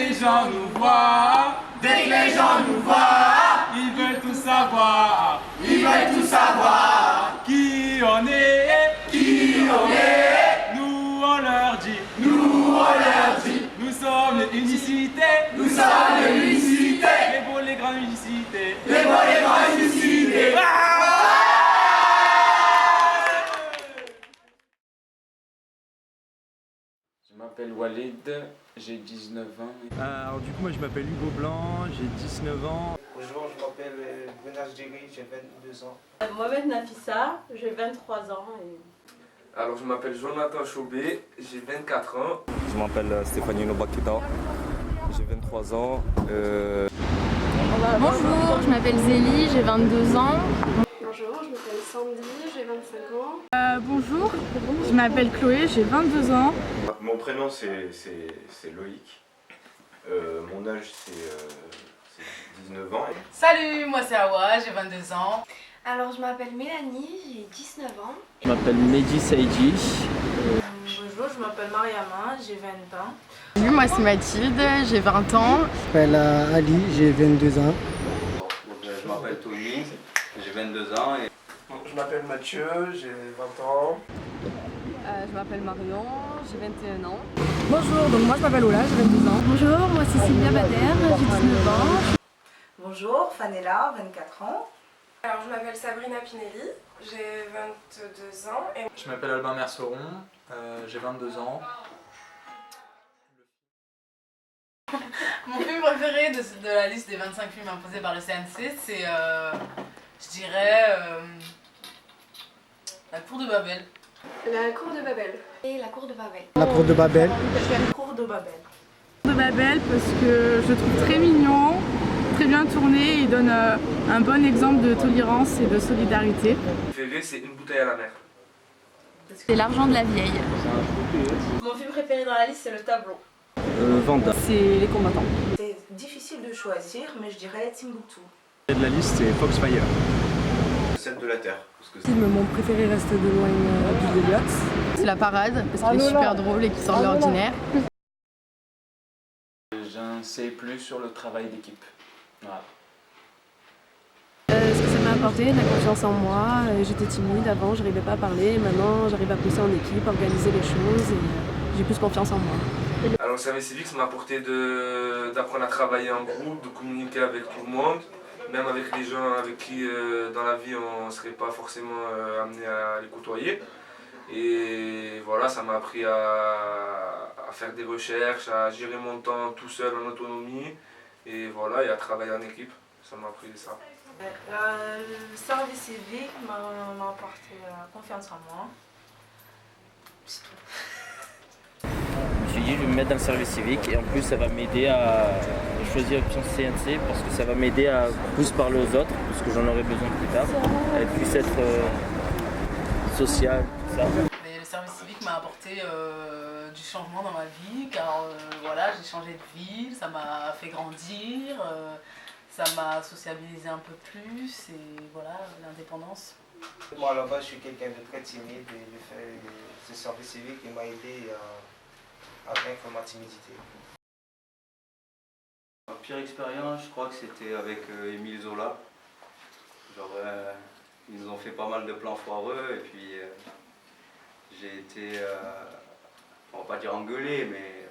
Les gens nous voient, dès que les gens nous voient, ils veulent tout savoir, qui on est, nous on leur dit, nous sommes l'unicité, les beaux les grandes unicités, Je m'appelle Walid, j'ai 19 ans. Alors du coup moi je m'appelle Hugo Blanc, j'ai 19 ans. Bonjour, je m'appelle Benas Djeri, j'ai 22 ans. Mohamed Nafissa, j'ai 23 ans. Alors je m'appelle Jonathan Chaubé, j'ai 24 ans. Je m'appelle Stéphanie Nobakeda, j'ai 23 ans. Bonjour, je m'appelle Zélie, j'ai 22 ans. Bonjour, je m'appelle Sandy, j'ai 25 ans. Bonjour, je m'appelle Chloé, j'ai 22 ans. Mon prénom c'est Loïc. Mon âge c'est 19 ans. Salut, moi c'est Awa, j'ai 22 ans. Alors je m'appelle Mélanie, j'ai 19 ans. Je m'appelle Mehdi Saïdi. Bonjour, je m'appelle Mariama, j'ai 20 ans. Salut, moi c'est Mathilde, j'ai 20 ans. Je m'appelle Ali, j'ai 22 ans. Je m'appelle Tony, j'ai 22 ans. Je m'appelle Mathieu, j'ai 20 ans. Je m'appelle Marion, j'ai 21 ans. Bonjour, donc moi je m'appelle Ola, j'ai 22 ans. Bonjour, moi c'est Sylvia Bader, j'ai 19 ans. Bonjour, Fanella, 24 ans. Alors je m'appelle Sabrina Pinelli, j'ai 22 ans. Et... Je m'appelle Albin Merceron, j'ai 22 ans. Mon film préféré de la liste des 25 films imposés par le CNC, c'est, je dirais, La Cour de Babel. La Cour de Babel. Et la Cour de Babel. La Cour de Babel. La Cour de Babel. De Babel parce que je le trouve très mignon, très bien tourné, il donne un bon exemple de tolérance et de solidarité. Mon préféré c'est Une bouteille à la mer. C'est L'argent de la vieille. Mon film préféré dans la liste c'est Le Tableau. Vanda. C'est Les combattants. C'est difficile de choisir, mais je dirais Timbuktu. De la liste c'est Foxfire. Celle de la Terre. Mon préféré reste de loin Bill Elliott. C'est La Parade parce qu'il est super drôle et qu'il sort de l'ordinaire. J'en sais plus sur le travail d'équipe. Voilà. Ce que ça m'a apporté, de la confiance en moi. J'étais timide avant, j'arrivais pas à parler. Maintenant j'arrive à pousser en équipe, organiser les choses et j'ai plus confiance en moi. Alors le service civique ça m'a apporté d'apprendre à travailler en groupe, de communiquer avec tout le monde. Même avec les gens avec qui dans la vie on ne serait pas forcément amené à les côtoyer. Et voilà, ça m'a appris à faire des recherches, à gérer mon temps tout seul en autonomie. Et voilà, et à travailler en équipe, ça m'a appris ça. Le service civique m'a apporté confiance en moi. C'est tout. Je me suis dit je vais me mettre dans le service civique et en plus ça va m'aider à choisir l'option CNC parce que ça va m'aider à plus parler aux autres parce que j'en aurai besoin plus tard et plus être social, tout ça. Et le service civique m'a apporté du changement dans ma vie car voilà, j'ai changé de ville, ça m'a fait grandir, ça m'a sociabilisé un peu plus et voilà, l'indépendance. Moi à la base je suis quelqu'un de très timide et ce service civique m'a aidé à vaincre ma timidité. Ma pire expérience, je crois que c'était avec Émile Zola. Genre, ils nous ont fait pas mal de plans foireux et puis j'ai été, on va pas dire engueulé, mais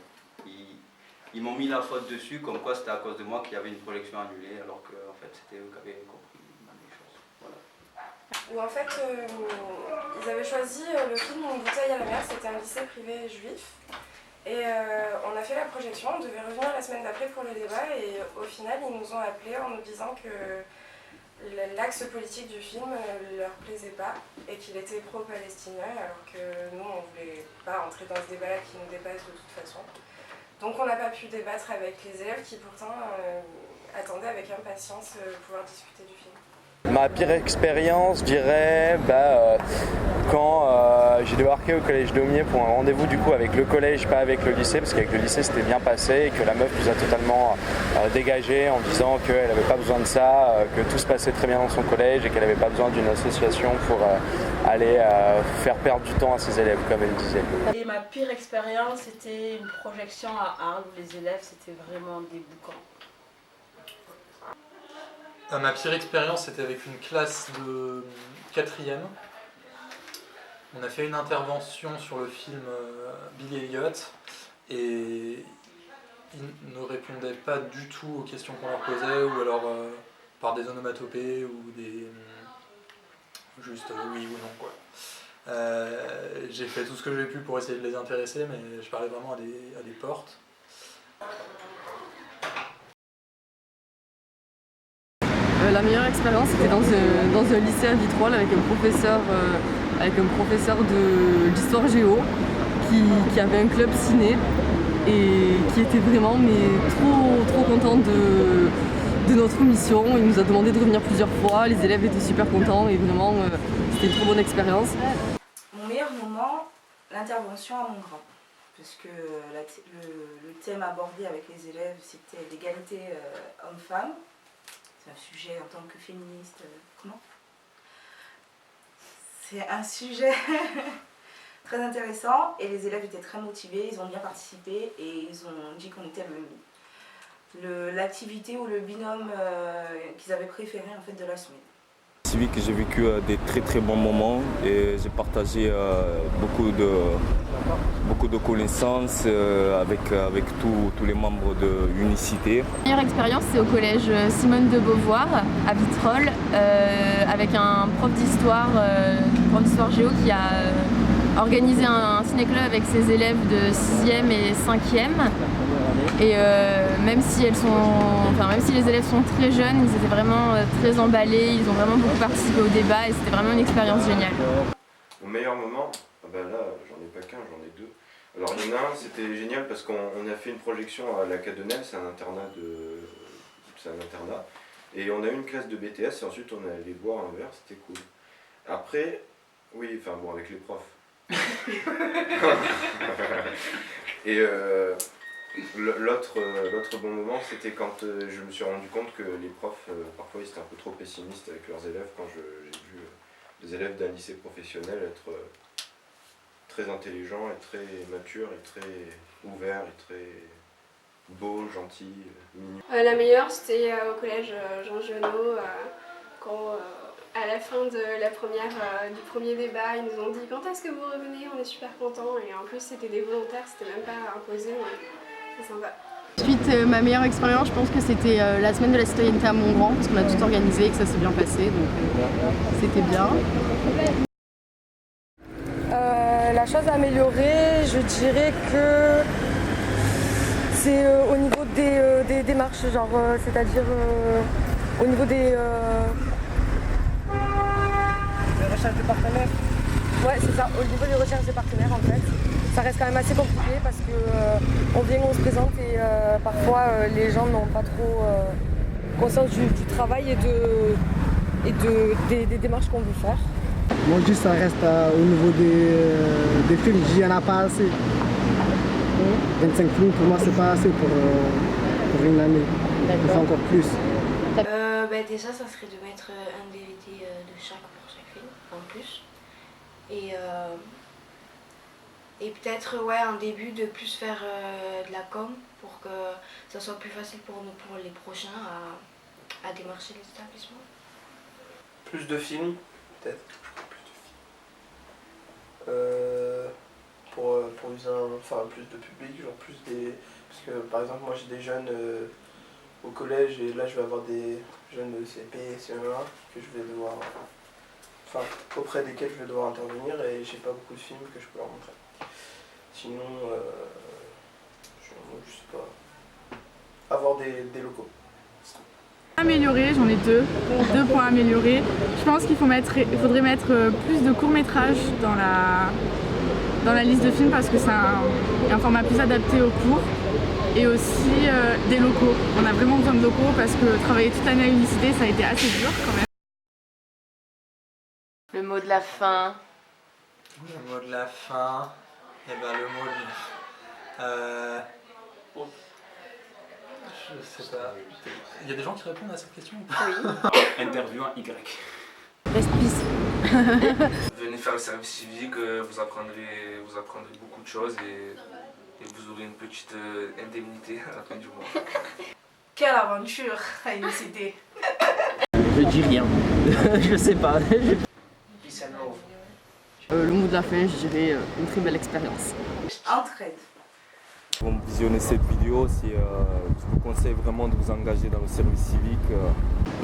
ils m'ont mis la faute dessus comme quoi c'était à cause de moi qu'il y avait une projection annulée alors qu'en fait c'était eux qui avaient compris les choses. Voilà. Où en fait, ils avaient choisi le film Une bouteille à la mer, c'était un lycée privé juif. Et on a fait la projection, on devait revenir la semaine d'après pour le débat et au final ils nous ont appelés en nous disant que l'axe politique du film leur plaisait pas et qu'il était pro-palestinien alors que nous on voulait pas entrer dans ce débat qui nous dépasse de toute façon. Donc on n'a pas pu débattre avec les élèves qui pourtant attendaient avec impatience pouvoir discuter du film. Ma pire expérience, je dirais, quand j'ai débarqué au collège Daumier pour un rendez-vous du coup avec le collège, pas avec le lycée, parce qu'avec le lycée c'était bien passé et que la meuf nous a totalement dégagé en disant qu'elle n'avait pas besoin de ça, que tout se passait très bien dans son collège et qu'elle n'avait pas besoin d'une association pour aller faire perdre du temps à ses élèves, comme elle disait. Et ma pire expérience, c'était une projection à Arles où les élèves, c'était vraiment des boucans. Ma pire expérience, c'était avec une classe de 4e. On a fait une intervention sur le film Billy Elliot et ils ne répondaient pas du tout aux questions qu'on leur posait, ou alors par des onomatopées ou des... juste oui ou non, quoi. J'ai fait tout ce que j'ai pu pour essayer de les intéresser, mais je parlais vraiment à des portes. La meilleure expérience, c'était dans un lycée à Vitrolles avec un professeur de l'histoire géo qui avait un club ciné et qui était vraiment trop content de notre mission. Il nous a demandé de revenir plusieurs fois, les élèves étaient super contents et vraiment c'était une trop bonne expérience. Mon meilleur moment, l'intervention à Montgrand, parce que le thème abordé avec les élèves, c'était l'égalité homme-femme. C'est un sujet en tant que féministe, c'est un sujet très intéressant et les élèves étaient très motivés, ils ont bien participé et ils ont dit qu'on était l'activité ou le binôme qu'ils avaient préféré en fait de la semaine. Civique, j'ai vécu des très bons moments et j'ai partagé beaucoup de connaissances avec tous les membres de l'unicité. Ma meilleure expérience, c'est au collège Simone de Beauvoir à Vitrolles avec un prof d'histoire géo qui a organisé un ciné-club avec ses élèves de 6e et 5e. Et même si les élèves sont très jeunes, ils étaient vraiment très emballés, ils ont vraiment beaucoup participé au débat et c'était vraiment une expérience géniale. Mon meilleur moment, là j'en ai pas qu'un, j'en ai deux. Alors il y en a un, c'était génial parce qu'on a fait une projection à la Cadenelle, c'est un internat. Et on a eu une classe de BTS et ensuite on est allé boire un verre, c'était cool. Après, oui, enfin bon, avec les profs. Et l'autre bon moment, c'était quand je me suis rendu compte que les profs, parfois, ils étaient un peu trop pessimistes avec leurs élèves, quand j'ai vu des élèves d'un lycée professionnel être très intelligents et très matures et très ouverts et très beaux, gentils, mignons. La meilleure, c'était au collège Jean Genot, quand à la fin de du premier débat, ils nous ont dit « Quand est-ce que vous revenez ? On est super contents » et en plus, c'était des volontaires, c'était même pas imposé, donc c'est sympa. Ensuite, ma meilleure expérience, je pense que c'était la semaine de la citoyenneté à Montgrand, parce qu'on a tout organisé et que ça s'est bien passé, donc c'était bien. La chose à améliorer, je dirais que c'est au niveau des démarches, genre c'est-à-dire au niveau des recherches de partenaires. Ouais, c'est ça, au niveau des recherches de partenaires en fait. Ça reste quand même assez compliqué parce que on vient, on se présente et parfois les gens n'ont pas trop conscience du travail et des démarches qu'on veut faire. Moi juste ça reste au niveau des films, il n'y en a pas assez. 25 films pour moi c'est pas assez pour une année. Il faut encore plus. Déjà ça serait de mettre un DVD de chaque film en plus. Et peut-être un début de plus faire de la com pour que ça soit plus facile pour nous, pour les prochains, à démarcher les établissements. Plus de films, peut-être. Pour plus de public, genre plus des... Parce que par exemple moi j'ai des jeunes au collège et là je vais avoir des jeunes de CP et CE1 que je vais devoir... auprès desquels je vais devoir intervenir et j'ai pas beaucoup de films que je peux leur montrer. Sinon, je sais pas, avoir des locaux. Améliorer, j'en ai deux points à améliorer. Je pense qu'il faudrait mettre plus de courts-métrages dans la liste de films parce que c'est un format plus adapté aux cours. Et aussi des locaux. On a vraiment besoin de locaux parce que travailler toute l'année à l'unicité, ça a été assez dur quand même. Le mot de la fin. Le mot de la fin. Et ben le mot de... Je sais pas. Il y a des gens qui répondent à cette question ou pas? Oui. Interview un Y. Reste peace. Venez faire le service civique, vous apprendrez beaucoup de choses et vous aurez une petite indemnité à la fin du mois. Quelle aventure à initier. Je dis rien. Je sais pas. Le mot de la fin, je dirais une très belle expérience. Entraide. Pour visionner cette vidéo, je vous conseille vraiment de vous engager dans le service civique.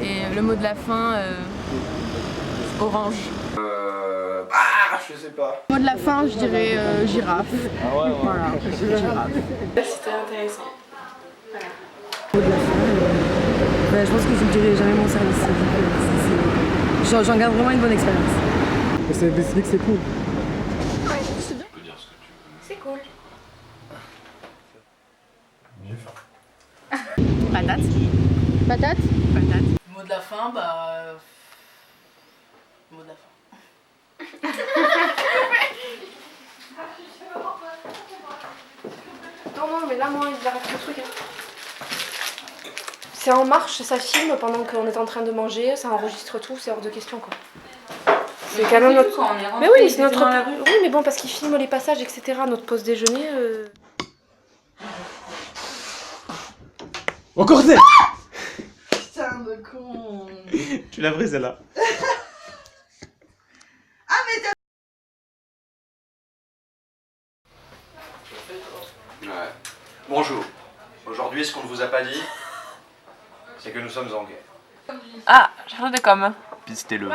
Et le mot de la fin, orange. Je sais pas. Le mot de la fin, je dirais girafe. Ah ouais, ouais. Voilà, girafe. C'était intéressant. Voilà. Le mot de la fin, je pense que je ne dirai jamais mon service civique. J'en garde vraiment une bonne expérience. Le service civique, c'est cool. Ouais, c'est bien. C'est cool. Patate. Patate. Patate. Le mot de la fin, bah. Le mot de la fin. Non, mais là, moi, il arrête le truc. C'est en marche, ça filme pendant qu'on est en train de manger, ça enregistre tout, c'est hors de question, quoi. C'est quand même notre... Mais oui, c'est notre... Oui, mais bon, parce qu'ils filment les passages, etc. Notre pause déjeuner... Encore des. Putain de con. Tu l'as pris celle-là. Ouais. Bonjour. Aujourd'hui, ce qu'on ne vous a pas dit, c'est que nous sommes en guerre. Ah, chargé de com. Pistez-le.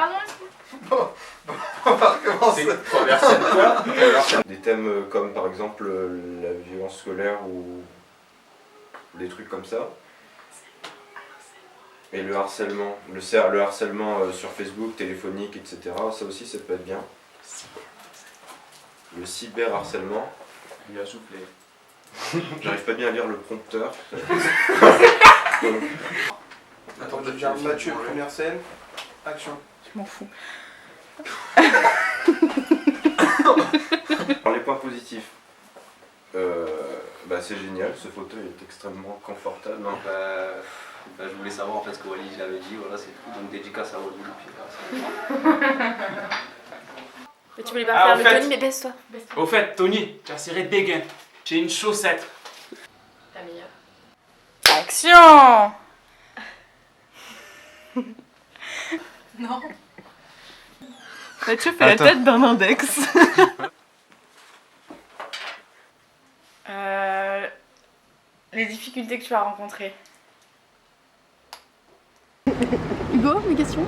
Bon, on va recommencer. Des thèmes comme par exemple la violence scolaire ou des trucs comme ça. Et le harcèlement, le harcèlement sur Facebook, téléphonique, etc. Ça aussi, ça peut être bien. Le cyberharcèlement. Il a soufflé. J'arrive pas bien à lire le prompteur. Attends, Mathieu, première scène. Action. Je m'en fous. Alors, les points positifs. C'est génial, ce fauteuil est extrêmement confortable. Non, je voulais savoir en fait ce que Wally l'avait dit, voilà c'est tout, donc dédicace à Wally. Mais tu voulais pas faire le Tony, mais baisse-toi. Au fait, Tony, tu as serré des gains. J'ai une chaussette. Ta meilleure. Action. Non. Mathieu fait la tête d'un index. Les difficultés que tu as rencontrées. Hugo, mes questions?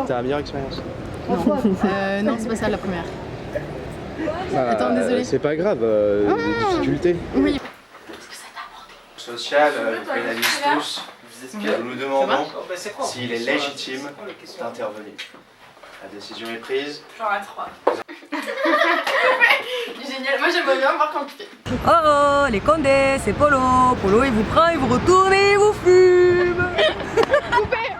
T'as la meilleure expérience? Non, c'est pas ça la première. Attends, désolé. C'est pas grave, des difficultés. Oui. Social, vous pénalise tous. Nous nous demandons s'il est légitime d'intervenir. La décision est prise. Genre à 3. Génial, moi j'aimerais bien voir quand tu fais. Oh, les condés, c'est Polo. Polo, il vous prend, il vous retourne et il vous fume. Coupé.